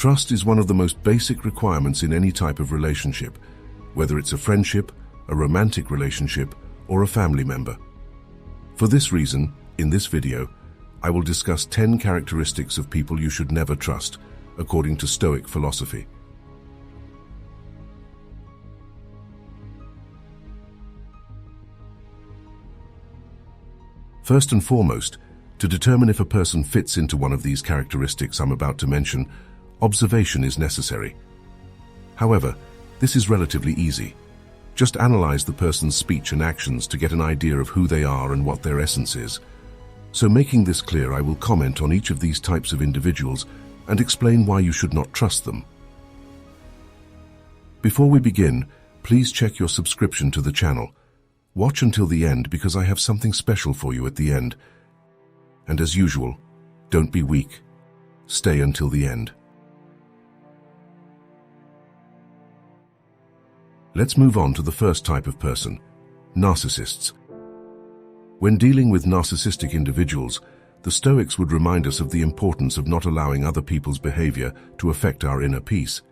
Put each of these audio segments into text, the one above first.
Trust is one of the most basic requirements in any type of relationship, whether it's a friendship, a romantic relationship, or a family member. For this reason, in this video, I will discuss 10 characteristics of people you should never trust, according to Stoic philosophy. First and foremost, to determine if a person fits into one of these characteristics I'm about to mention, observation is necessary. However, this is relatively easy. Just analyze the person's speech and actions to get an idea of who they are and what their essence is. So making this clear, I will comment on each of these types of individuals and explain why you should not trust them. Before we begin, please check your subscription to the channel. Watch until the end because I have something special for you at the end. And as usual, don't be weak. Stay until the end. Let's move on to the first type of person, narcissists. When dealing with narcissistic individuals, the Stoics would remind us of the importance of not allowing other people's behavior to affect our inner peace.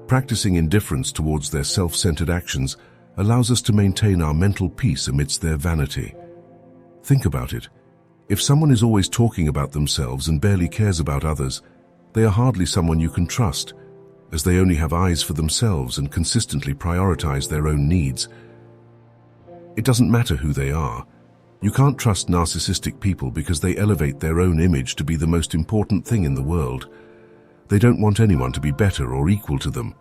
Practicing indifference towards their self-centered actions allows us to maintain our mental peace amidst their vanity. Think about it. If someone is always talking about themselves and barely cares about others, they are hardly someone you can trust, as they only have eyes for themselves and consistently prioritize their own needs. It doesn't matter who they are. You can't trust narcissistic people because they elevate their own image to be the most important thing in the world. They don't want anyone to be better or equal to them.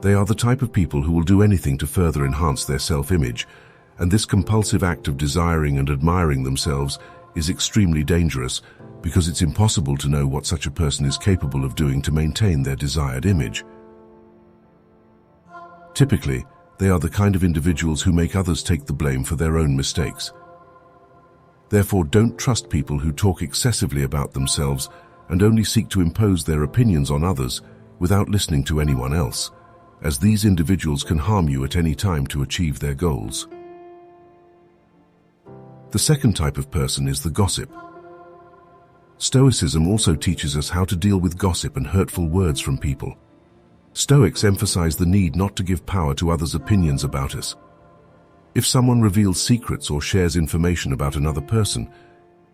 They are the type of people who will do anything to further enhance their self-image, and this compulsive act of desiring and admiring themselves is extremely dangerous because it's impossible to know what such a person is capable of doing to maintain their desired image. Typically, they are the kind of individuals who make others take the blame for their own mistakes. Therefore, don't trust people who talk excessively about themselves and only seek to impose their opinions on others without listening to anyone else, as these individuals can harm you at any time to achieve their goals. The second type of person is the gossip. Stoicism also teaches us how to deal with gossip and hurtful words from people. Stoics emphasize the need not to give power to others' opinions about us. If someone reveals secrets or shares information about another person,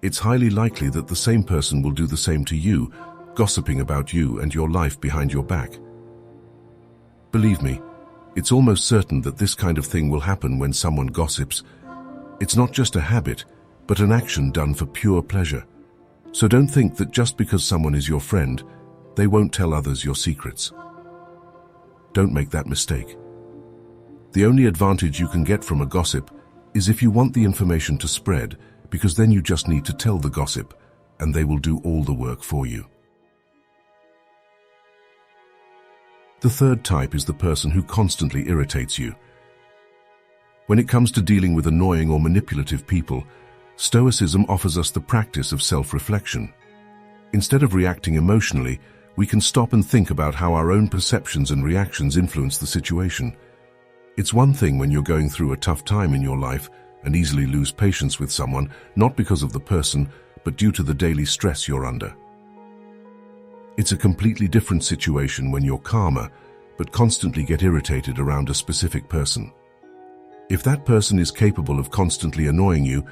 it's highly likely that the same person will do the same to you, gossiping about you and your life behind your back. Believe me, it's almost certain that this kind of thing will happen when someone gossips. It's not just a habit, but an action done for pure pleasure. So don't think that just because someone is your friend, they won't tell others your secrets. Don't make that mistake. The only advantage you can get from a gossip is if you want the information to spread, because then you just need to tell the gossip, and they will do all the work for you. The third type is the person who constantly irritates you. When it comes to dealing with annoying or manipulative people, Stoicism offers us the practice of self-reflection. Instead of reacting emotionally, we can stop and think about how our own perceptions and reactions influence the situation. It's one thing when you're going through a tough time in your life and easily lose patience with someone, not because of the person, but due to the daily stress you're under. It's a completely different situation when you're calmer, but constantly get irritated around a specific person. If that person is capable of constantly annoying you,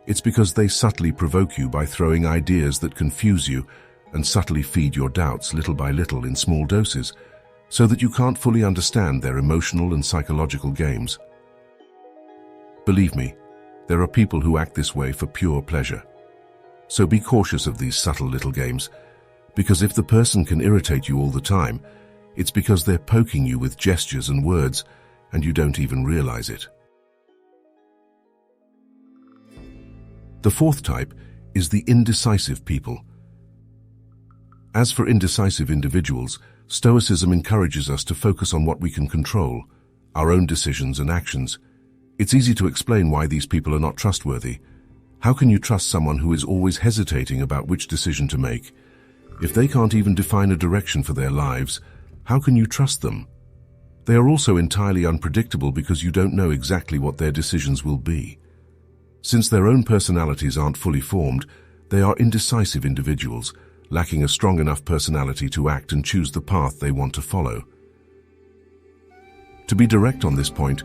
it's because they subtly provoke you by throwing ideas that confuse you and subtly feed your doubts little by little in small doses, so that you can't fully understand their emotional and psychological games. Believe me, there are people who act this way for pure pleasure. So be cautious of these subtle little games, because if the person can irritate you all the time, it's because they're poking you with gestures and words, and you don't even realize it. The fourth type is the indecisive people. As for indecisive individuals, Stoicism encourages us to focus on what we can control, our own decisions and actions. It's easy to explain why these people are not trustworthy. How can you trust someone who is always hesitating about which decision to make? If they can't even define a direction for their lives, how can you trust them? They are also entirely unpredictable because you don't know exactly what their decisions will be. Since their own personalities aren't fully formed, they are indecisive individuals, lacking a strong enough personality to act and choose the path they want to follow. To be direct on this point,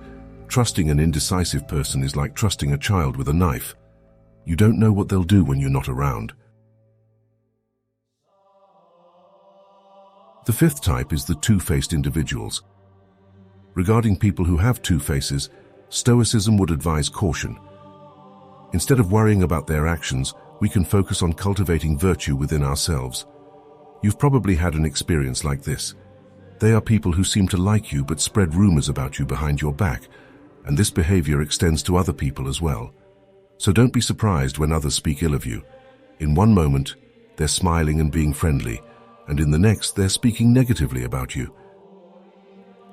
trusting an indecisive person is like trusting a child with a knife. You don't know what they'll do when you're not around. The fifth type is the two-faced individuals. Regarding people who have two faces, Stoicism would advise caution. Instead of worrying about their actions, we can focus on cultivating virtue within ourselves. You've probably had an experience like this. They are people who seem to like you but spread rumors about you behind your back, and this behavior extends to other people as well. So don't be surprised when others speak ill of you. In one moment, they're smiling and being friendly, and in the next, they're speaking negatively about you.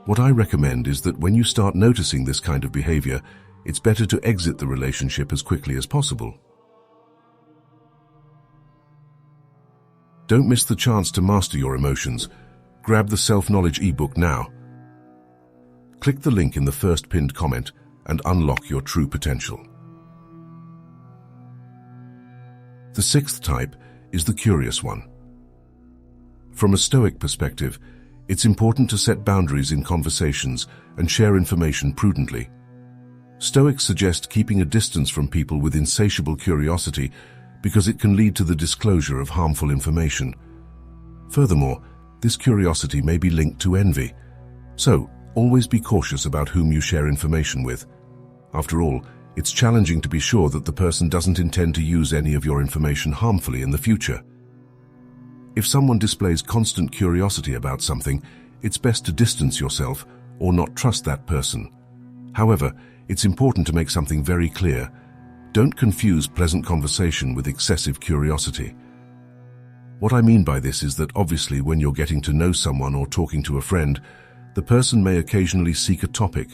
What I recommend is that when you start noticing this kind of behavior, it's better to exit the relationship as quickly as possible. Don't miss the chance to master your emotions. Grab the self-knowledge ebook now. Click the link in the first pinned comment and unlock your true potential. The sixth type is the curious one. From a Stoic perspective, it's important to set boundaries in conversations and share information prudently. Stoics suggest keeping a distance from people with insatiable curiosity because it can lead to the disclosure of harmful information. Furthermore, this curiosity may be linked to envy. So, always be cautious about whom you share information with. After all, it's challenging to be sure that the person doesn't intend to use any of your information harmfully in the future. If someone displays constant curiosity about something, it's best to distance yourself or not trust that person. However, it's important to make something very clear. Don't confuse pleasant conversation with excessive curiosity. What I mean by this is that obviously when you're getting to know someone or talking to a friend, the person may occasionally seek a topic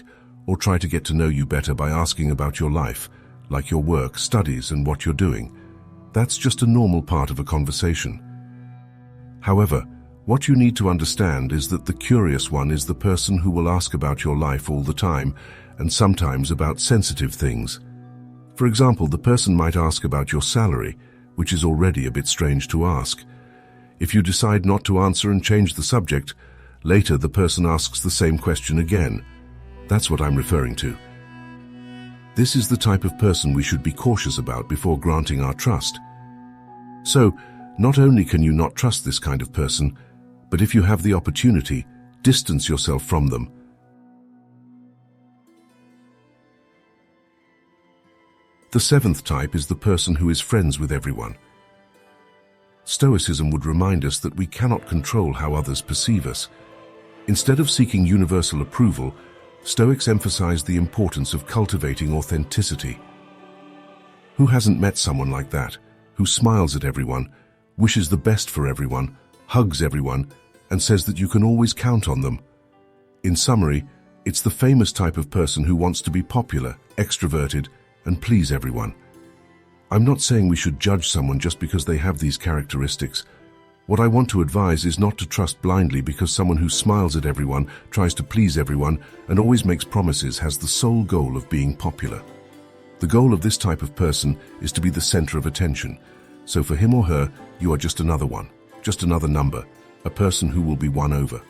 or try to get to know you better by asking about your life, like your work, studies, and what you're doing. That's just a normal part of a conversation. However, what you need to understand is that the curious one is the person who will ask about your life all the time, and sometimes about sensitive things. For example, the person might ask about your salary, which is already a bit strange to ask. If you decide not to answer and change the subject, later the person asks the same question again. That's what I'm referring to. This is the type of person we should be cautious about before granting our trust. So, not only can you not trust this kind of person, but if you have the opportunity, distance yourself from them. The seventh type is the person who is friends with everyone. Stoicism would remind us that we cannot control how others perceive us. Instead of seeking universal approval, Stoics emphasize the importance of cultivating authenticity. Who hasn't met someone like that, who smiles at everyone, wishes the best for everyone, hugs everyone, and says that you can always count on them? In summary, it's the famous type of person who wants to be popular, extroverted, and please everyone. I'm not saying we should judge someone just because they have these characteristics. What I want to advise is not to trust blindly because someone who smiles at everyone, tries to please everyone, and always makes promises has the sole goal of being popular. The goal of this type of person is to be the center of attention. So for him or her, you are just another one, just another number, a person who will be won over.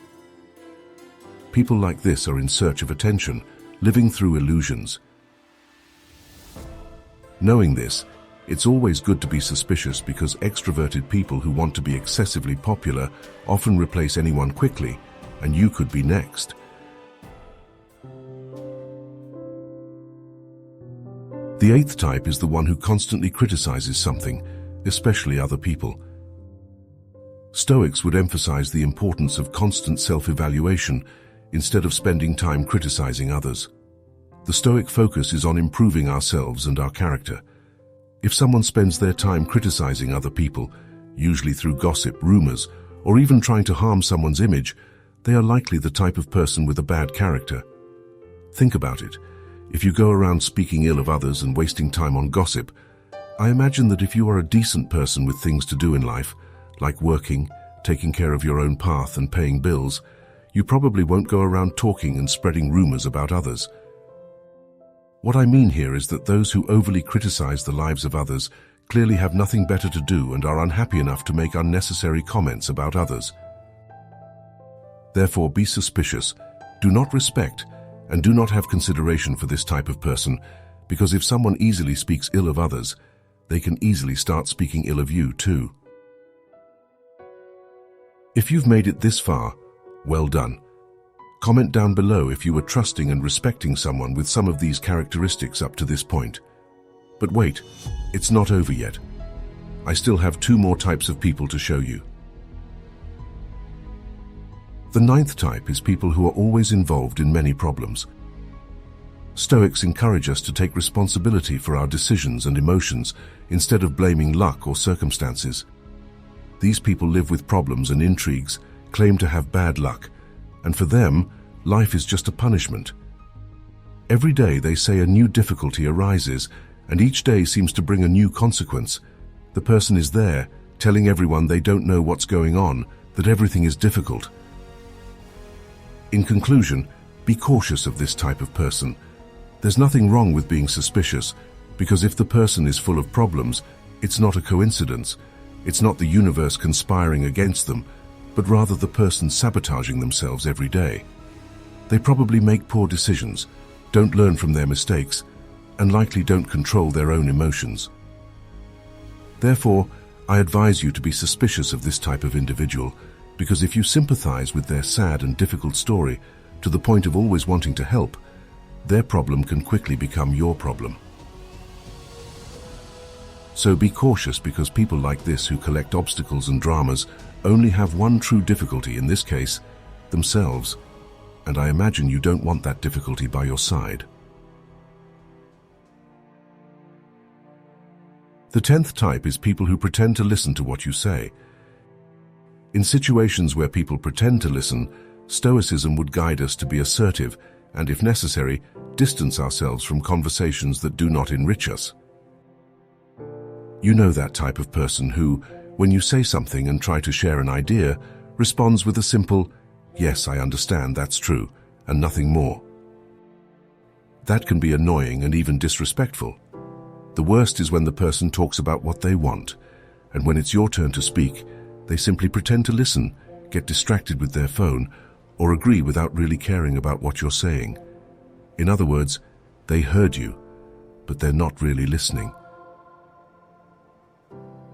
People like this are in search of attention, living through illusions. Knowing this, it's always good to be suspicious because extroverted people who want to be excessively popular often replace anyone quickly, and you could be next. The eighth type is the one who constantly criticizes something, especially other people. Stoics would emphasize the importance of constant self-evaluation instead of spending time criticizing others. The Stoic focus is on improving ourselves and our character. If someone spends their time criticizing other people, usually through gossip, rumors, or even trying to harm someone's image, they are likely the type of person with a bad character. Think about it. If you go around speaking ill of others and wasting time on gossip, I imagine that if you are a decent person with things to do in life, like working, taking care of your own path and paying bills, you probably won't go around talking and spreading rumors about others. What I mean here is that those who overly criticize the lives of others clearly have nothing better to do and are unhappy enough to make unnecessary comments about others. Therefore, be suspicious, do not respect, and do not have consideration for this type of person, because if someone easily speaks ill of others, they can easily start speaking ill of you too. If you've made it this far, well done. Comment down below if you were trusting and respecting someone with some of these characteristics up to this point. But wait, it's not over yet. I still have 2 more types of people to show you. The 9th type is people who are always involved in many problems. Stoics encourage us to take responsibility for our decisions and emotions instead of blaming luck or circumstances. These people live with problems and intrigues, claim to have bad luck, and for them, life is just a punishment. Every day they say a new difficulty arises, and each day seems to bring a new consequence. The person is there, telling everyone they don't know what's going on, that everything is difficult. In conclusion, be cautious of this type of person. There's nothing wrong with being suspicious, because if the person is full of problems, it's not a coincidence. It's not the universe conspiring against them, but rather the person sabotaging themselves every day. They probably make poor decisions, don't learn from their mistakes, and likely don't control their own emotions. Therefore, I advise you to be suspicious of this type of individual, because if you sympathize with their sad and difficult story to the point of always wanting to help, their problem can quickly become your problem. So be cautious, because people like this who collect obstacles and dramas only have one true difficulty, in this case, themselves, and I imagine you don't want that difficulty by your side. The 10th type is people who pretend to listen to what you say. In situations where people pretend to listen, Stoicism would guide us to be assertive and, if necessary, distance ourselves from conversations that do not enrich us. You know that type of person who, when you say something and try to share an idea, responds with a simple, "Yes, I understand, that's true," and nothing more. That can be annoying and even disrespectful. The worst is when the person talks about what they want, and when it's your turn to speak, they simply pretend to listen, get distracted with their phone, or agree without really caring about what you're saying. In other words, they heard you, but they're not really listening.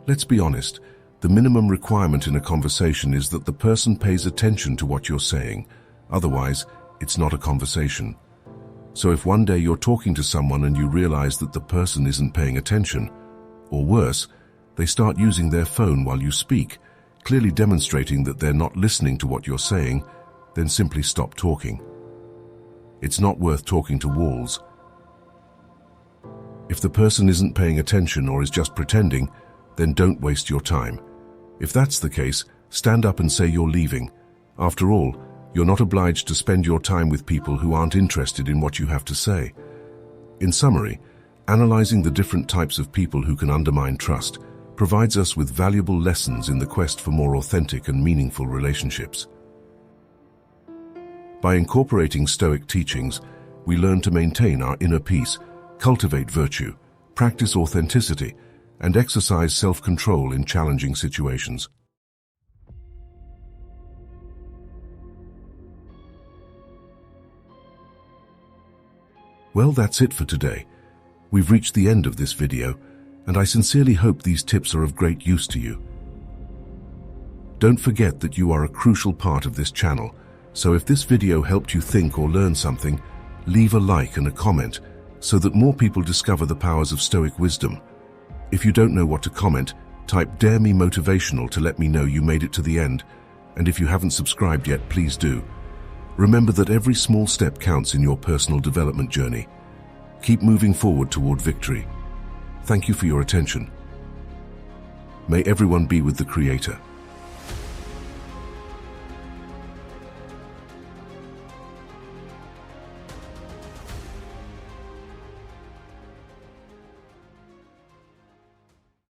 Let's be honest, the minimum requirement in a conversation is that the person pays attention to what you're saying. Otherwise, it's not a conversation. So if one day you're talking to someone and you realize that the person isn't paying attention, or worse, they start using their phone while you speak, clearly demonstrating that they're not listening to what you're saying, then simply stop talking. It's not worth talking to walls. If the person isn't paying attention or is just pretending, then don't waste your time. If that's the case, stand up and say you're leaving. After all, you're not obliged to spend your time with people who aren't interested in what you have to say. In summary, analyzing the different types of people who can undermine trust provides us with valuable lessons in the quest for more authentic and meaningful relationships. By incorporating Stoic teachings, we learn to maintain our inner peace, cultivate virtue, practice authenticity, and exercise self-control in challenging situations. Well, that's it for today. We've reached the end of this video, and I sincerely hope these tips are of great use to you. Don't forget that you are a crucial part of this channel, so if this video helped you think or learn something, leave a like and a comment so that more people discover the powers of Stoic wisdom. If you don't know what to comment, type "Dare me Motivational" to let me know you made it to the end, and if you haven't subscribed yet, please do. Remember that every small step counts in your personal development journey. Keep moving forward toward victory. Thank you for your attention. May everyone be with the Creator.